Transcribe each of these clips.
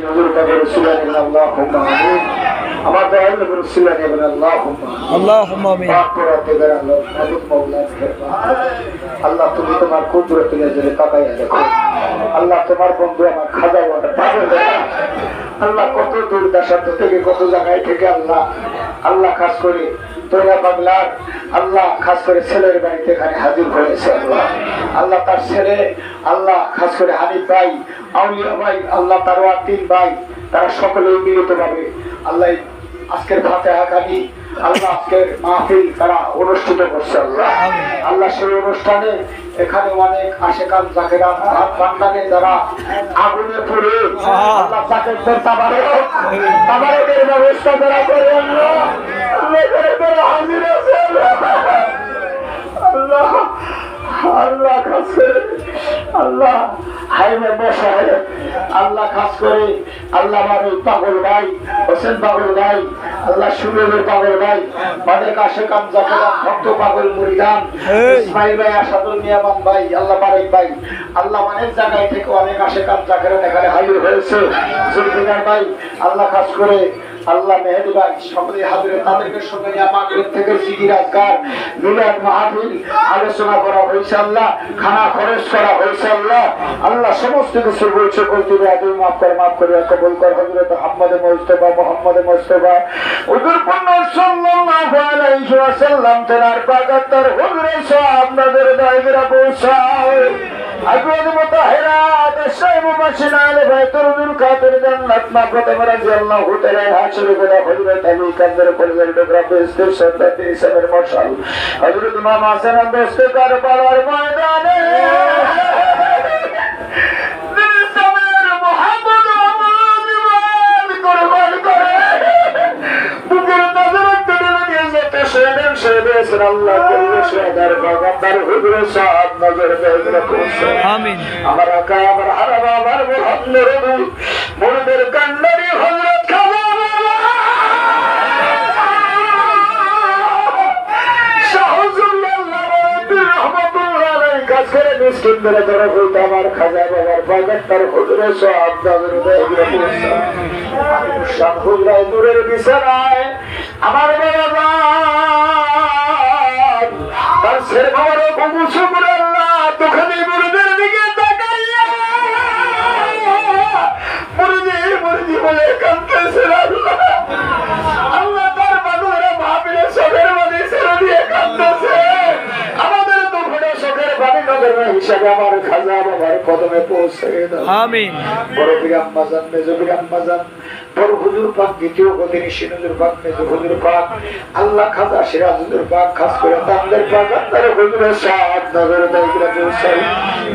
হুজুর পাকের উসিলায় আল্লাহুম্মা আমিন। আমার দয়াল নবীর উসিলায় আল্লাহুম্মা আমিন। পাক করাতে বেরালো মালিক মাওলার খেদমত। আল্লাহ তুমি তোমার কুদরত নজরে তাকাইয়া দেখো। আল্লাহ তোমার বন্ধু আমার খাজা ওয়াটা পাগল আল্লাহ কত দূর দেশান্ত থেকে কত জায়গায় থেকে আল্লাহ আল্লাহ খাস করে তোরা বাংলার আল্লাহ খাস করে ছেলের বাড়িতে এখানে হাজির হয়েছে আল্লাহ আল্লাহ তার ছেলে আল্লাহ খাস করে হানিফ ভাই আউলিয়া ভাই আল্লাহ তার তিন ভাই তারা সকলেই মিলিত ভাবে আল্লাহ আজকের ফাতিহা কানি আল্লাহ আজকের মাহফিল তারা অনুষ্ঠিত করছে আল্লাহ আল্লাহ সেই অনুষ্ঠানে এখানে অনেক আশেকান জাকেরা বান্দানে যারা আগুনে পড়ে আল্লাহ জাকেরদের তাবারকের ব্যবস্থা করা করে আল্লাহ হাজির আছে আল্লাহ আল্লাহ কাছে আল্লাহ হাইমে বসায় আল্লাহ খাস করে আল্লাহ আমার ওই পাগল ভাই হোসেন পাগল ভাই আল্লাহ সুরের পাগল ভাই অনেক আশেকান জাকেরা ভক্ত পাগল মুরিদান ইসমাইল ভাই আসাদুল নিয়ামান ভাই আল্লাহ বারেক ভাই আল্লাহ অনেক জায়গায় থেকে অনেক আশেকান জাকেরা এখানে হাজির হয়েছে জুলফিকার ভাই আল্লাহ খাস করে আল্লাহ মেহেদি ভাই সকলে হাজিরে তাদেরকে সঙ্গে নিয়ে মাগরিব থেকে জিকির আজকার মিলাদ মাহফিল আলোচনা করা হয়েছে আল্লাহ খানা খরচ করা হয়েছে আল্লাহ আল্লাহ সমস্ত কিছু বলছে বলতে আদৌ মাফ করে কবুল কর হযরত মুহাম্মদ মুস্তাফা হুজুর পূর্ণ সাল্লাল্লাহু আলাইহি ওয়াসাল্লাম তেনার পাগাতার হুজুরে সাহেব নজর দায়রা পৌঁছায় আগুন মুতাহিরাত সাইবু মাশিনাল বাইতুল খাতির জান্নাত মা ফাতেমা রাদিয়াল্লাহু তাআলা হাসির গোলা হযরত আলী কাদের পরিবার ডোগ্রাফে স্থির সত্তাতি ইসলামের মশাল হযরত ইমাম হাসান দোস্ত কারবালার ময়দানে ইসলামের মুহাম্মদ আমাদের কুরবান করে বুকের নজর তুলে নিয়ে যেতে সেদেন আল্লাহ করিয়ে সেদার বাগাতার হুজুর সাহেব নজর দেয় আমিন আমার আকা আমার হারাবা আমার মুহাম্মদ নবী মুরিদের কান্নারি হযরত খাজা মিসকিনদের ধরে বলতে আমার খাজা বাবার বাগাতার হুজুর সাহেব নজর দেয় হুজুরাই নূরের বিছানায় আমার বাবা তার ছেলে বাবার কবুল করে আল্লাহ তোখানে মুরিদের দিকে তাকাইয়া মুরিদি বলে কাঁদতেছে আল্লাহ আল্লাহ তার বানুরা ভাবিলে চোখের মধ্যে ছেড়ে দিয়ে কাঁদতেছে আমাদের তো ঘরে চোখের পানি নজর হিসাবে আমার খাজা বাবার কদমে পৌঁছে দাও আমিন বড় বিরাম বাজান মেজো বিরাম বাজান বড় হুজুর পাক দ্বিতীয় গদিনী সিনুজুর পাক মেজো হুজুর পাক আল্লাহ খাজা সিরাজ হুজুর পাক খাস করে তাদের পাক তার হুজুরের সাথ নজর দেয় করে পৌঁছাই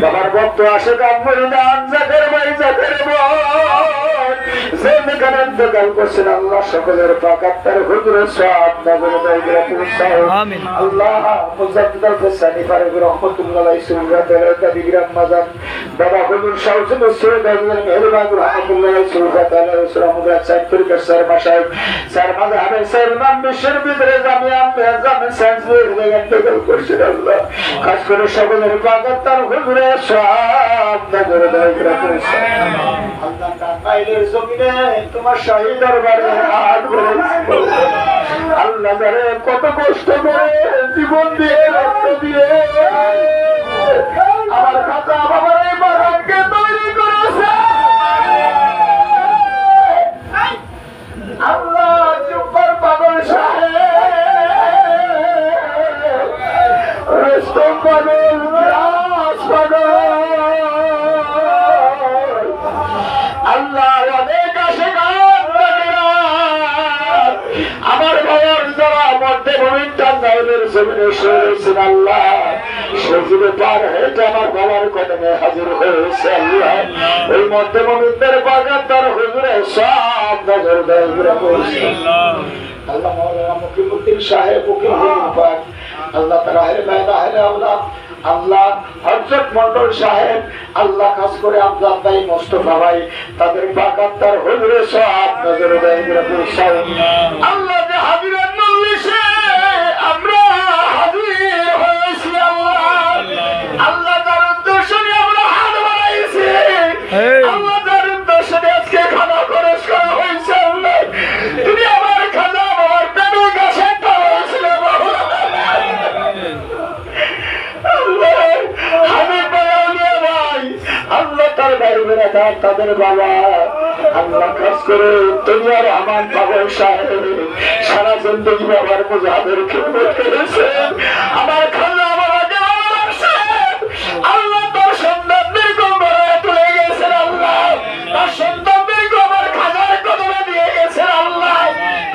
বাবার ভক্ত আসে কামরিদান জাকের ভাই জাকের যেখানে দোকান করছেন আল্লাহ সকলের পাক তার হুজুরের সাথ নজর দেয় করে পৌঁছাই আমিন আল্লাহ মুজাদ্দিদ ফসানি ফারুক রহমাতুল্লাহ আলাইহি সুবহানাহু বিরাম বাজান বাবা হুজুর শাউসুল সৈয়দ আজমের মেহরবান রহমাতুল্লাহ আলাইহি সুবহানাহু সাইফুল কাসার মাশাইখ স্যার মাযহাবে সালমান মিশর বিদরে জামিয়া মেজাম সাইফুল রেগান্ডল করছেন আল্লাহ খাস করে সকলের পাগত তার হুজুরে সব নজর দেয় রাখছে আল্লাহ তাআলার জমিনে তোমার শাহী দরবারে হাত ধরেছি আল্লাহ জানে কত কষ্ট করে জীবন দিয়ে রক্ত দিয়ে আমার খাজা বাবার এই বাগানকে তৈরি করেছে আল্লাহ জুব্বার পাগল সাহেব রস্তম পাগল রাস পাগল আল্লাহ অনেক আশেকান আমার বাবার যারা মধ্যে ভূমিকার নাইলের জমিনে শুয়েছেন আল্লাহ সেগুলো পার হেঁটে আমার বাবার কদমে হাজির হয়েছে আল্লাহ ওই মধ্যে ভূমিকদের বাগান তার হুজুরে সব নজর দেয় আল্লাহ মাওলানা মুকিমউদ্দিন সাহেব মুকিমউদ্দিন আল্লাহ তাআলা হেরে মায়না হেরে আল্লাহ আল্লাহ হযরত মন্ডল সাহেব আল্লাহ খাস করে আমজাদ ভাই মোস্তফা ভাই তাদের বাগান তার হুজুরে সব নজর দেয় আল্লাহ যে হাজিরের মজলিসে আমরা হাজির হয়েছি আল্লাহ আল্লাহ তার উদ্দেশ্যে আমরা হাত বাড়াইছি আল্লাহ তার উদ্দেশ্যে আজকে খানা বেড়াতার তাদের বাবা আল্লাহ কাজ করে তুমি আর আমার পাগল সাহেব সারা জিন্দগি বাবার মুজাহাদের খেদমত করেছেন। আমার খালা বাবাকে ভালোবাসেন। আল্লাহ তার সন্তানদেরকে বড় তুলে গেছেন। আল্লাহ তার সন্তানদেরকে আমার খাজার কদমে দিয়ে গেছেন। আল্লাহ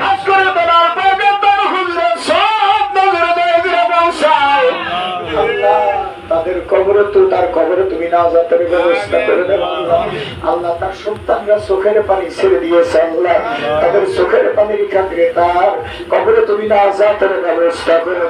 কাজ করে তোমার পাগল তার হুজুরে সব নজরে দেয় দিয়ে পৌঁছায়। আল্লাহ তাদের কবরে তো তার কবরে তুমি নাজাতের ব্যবস্থা করে দেবো। আল্লাহ আল্লাহ তার সন্তানরা চোখের পানি ছেড়ে দিয়েছে। আল্লাহ তাদের চোখের পানির খাতিরে তার কবরে তুমি নাজাতের ব্যবস্থা করে